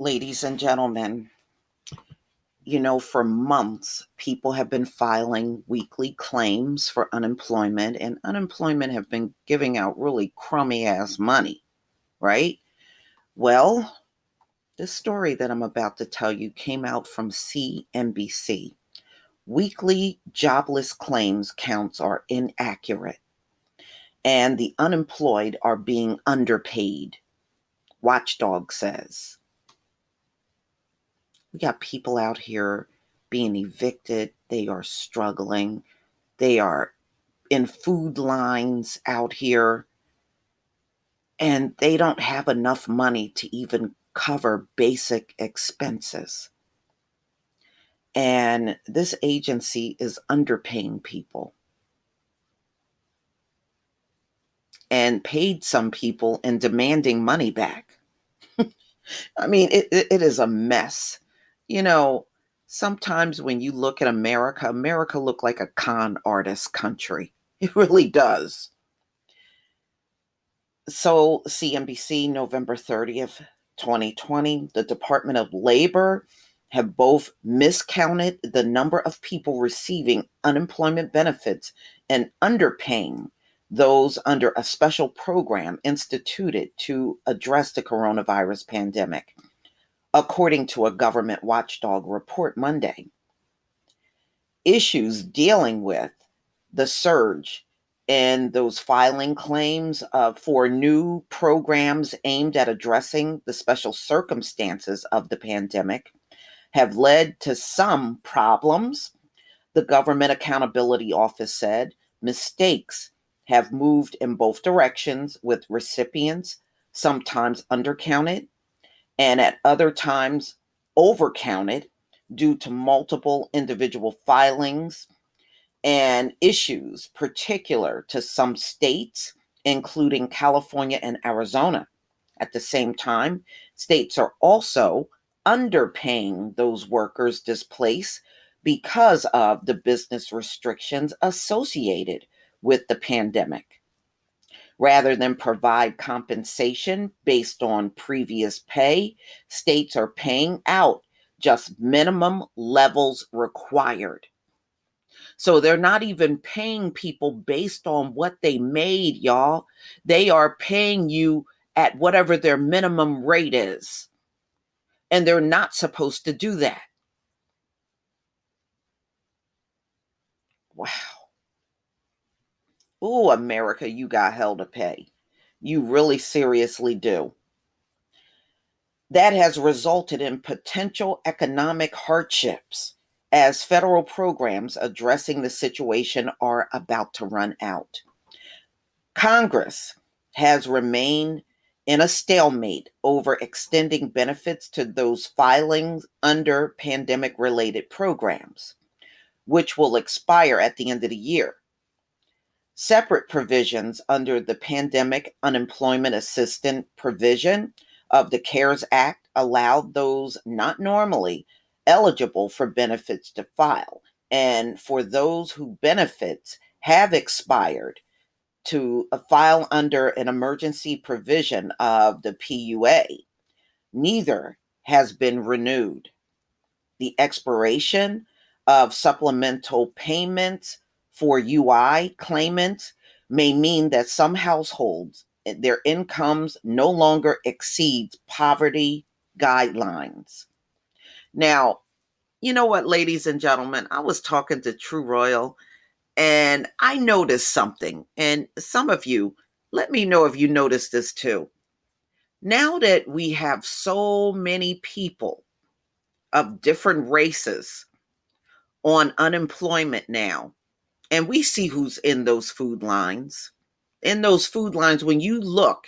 Ladies and gentlemen, for months, people have been filing weekly claims for unemployment, and unemployment have been giving out really crummy ass money, right? Well, this story that I'm about to tell you came out from CNBC. Weekly jobless claims counts are inaccurate, and the unemployed are being underpaid, Watchdog says. We got people out here being evicted. They are struggling. They are in food lines out here, and they don't have enough money to even cover basic expenses. And this agency is underpaying people and paid some people and demanding money back. I mean, it is a mess. You know, Sometimes when you look at America, America look like a con artist country. It really does. So CNBC, November 30th, 2020, the Department of Labor have both miscounted the number of people receiving unemployment benefits and underpaying those under a special program instituted to address the coronavirus pandemic, according to a government watchdog report Monday. Issues dealing with the surge in those filing claims for new programs aimed at addressing the special circumstances of the pandemic have led to some problems. The Government Accountability Office said mistakes have moved in both directions, with recipients sometimes undercounted and at other times overcounted due to multiple individual filings and issues particular to some states, including California and Arizona. At the same time, states are also underpaying those workers displaced because of the business restrictions associated with the pandemic. Rather than provide compensation based on previous pay, states are paying out just minimum levels required. So they're not even paying people based on what they made, y'all. They are paying you at whatever their minimum rate is. And they're not supposed to do that. Wow. Ooh, America, you got hell to pay. You really seriously do. That has resulted in potential economic hardships as federal programs addressing the situation are about to run out. Congress has remained in a stalemate over extending benefits to those filing under pandemic related programs, which will expire at the end of the year. Separate provisions under the Pandemic Unemployment Assistance provision of the CARES Act allowed those not normally eligible for benefits to file, and for those whose benefits have expired to file under an emergency provision of the PUA. Neither has been renewed. The expiration of supplemental payments for UI claimants may mean that some households, their incomes no longer exceeds poverty guidelines. Now, you know what, ladies and gentlemen, I was talking to True Royal and I noticed something. And some of you, let me know if you noticed this too. Now that we have so many people of different races on unemployment now, and we see who's in those food lines. In those food lines, when you look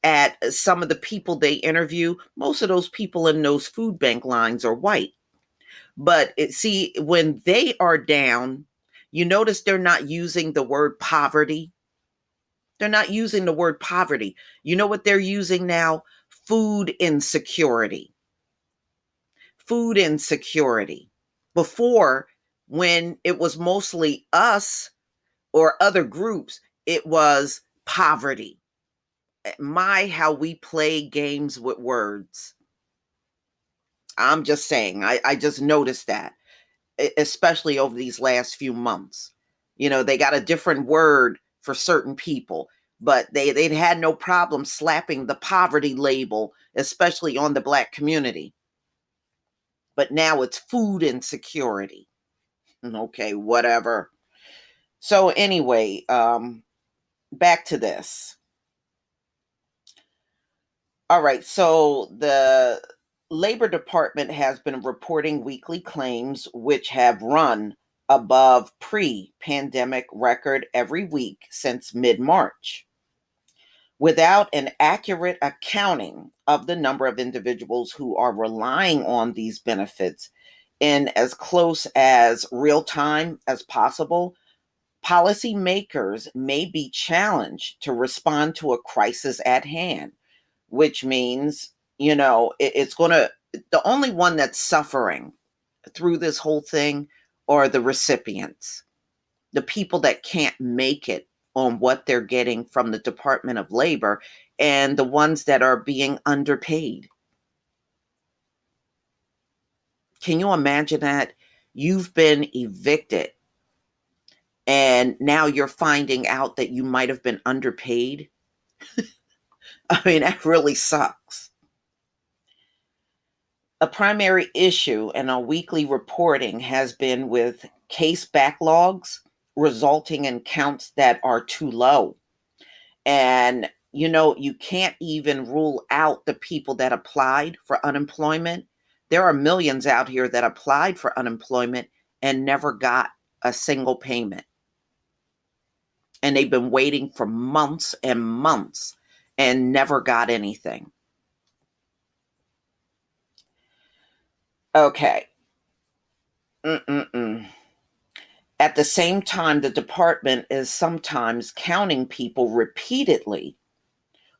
at some of the people they interview, most of those people in those food bank lines are white. But see, when they are down, you notice they're not using the word poverty. They're not using the word poverty. You know what they're using now? Food insecurity. Food insecurity. Before, when it was mostly us or other groups, it was poverty. My, how we play games with words. I'm just saying, I just noticed that, especially over these last few months. They got a different word for certain people, but they'd had no problem slapping the poverty label, especially on the Black community. But now it's food insecurity. Okay, whatever. So anyway, back to this. All right, so the Labor Department has been reporting weekly claims which have run above pre-pandemic record every week since mid-March. Without an accurate accounting of the number of individuals who are relying on these benefits in as close as real time as possible, policymakers may be challenged to respond to a crisis at hand, which means, it's going to, the only one that's suffering through this whole thing are the recipients, the people that can't make it on what they're getting from the Department of Labor, and the ones that are being underpaid. Can you imagine that? You've been evicted and now you're finding out that you might have been underpaid. I mean, that really sucks. A primary issue in our weekly reporting has been with case backlogs resulting in counts that are too low. And, you can't even rule out the people that applied for unemployment. There are millions out here that applied for unemployment and never got a single payment. And they've been waiting for months and months and never got anything. Okay. Mm-mm-mm. At the same time, the department is sometimes counting people repeatedly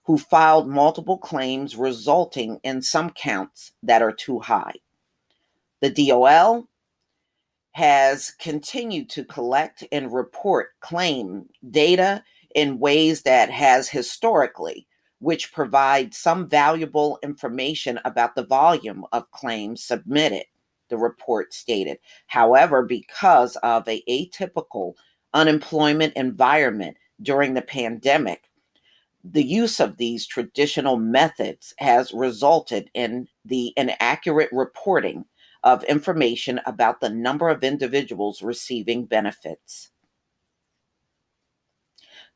who filed multiple claims, resulting in some counts that are too high. The DOL has continued to collect and report claim data in ways that has historically, which provide some valuable information about the volume of claims submitted, the report stated. However, because of an atypical unemployment environment during the pandemic, the use of these traditional methods has resulted in the inaccurate reporting of information about the number of individuals receiving benefits.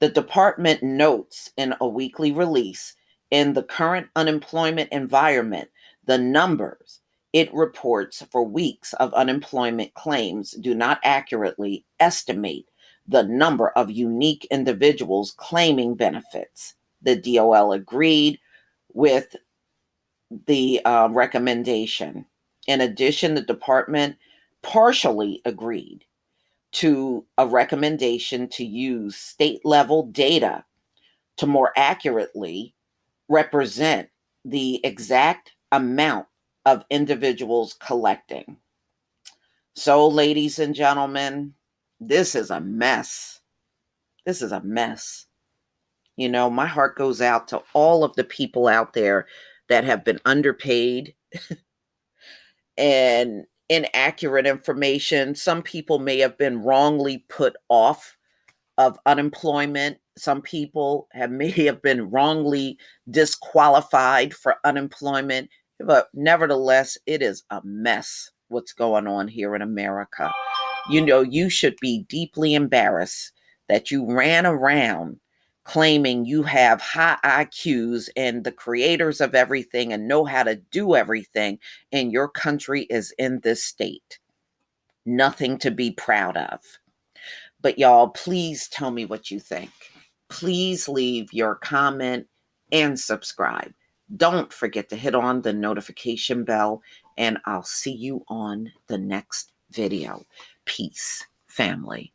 The department notes in a weekly release, in the current unemployment environment, the numbers it reports for weeks of unemployment claims do not accurately estimate the number of unique individuals claiming benefits. The DOL agreed with the recommendation. In addition, the department partially agreed to a recommendation to use state level data to more accurately represent the exact amount of individuals collecting. So, ladies and gentlemen, this is a mess. This is a mess. My heart goes out to all of the people out there that have been underpaid and inaccurate information. Some people may have been wrongly put off of unemployment. Some people may have been wrongly disqualified for unemployment. But nevertheless, it is a mess what's going on here in America. You should be deeply embarrassed that you ran around claiming you have high IQs and the creators of everything and know how to do everything, and your country is in this state. Nothing to be proud of. But y'all, please tell me what you think. Please leave your comment and subscribe. Don't forget to hit on the notification bell, and I'll see you on the next video. Peace, family.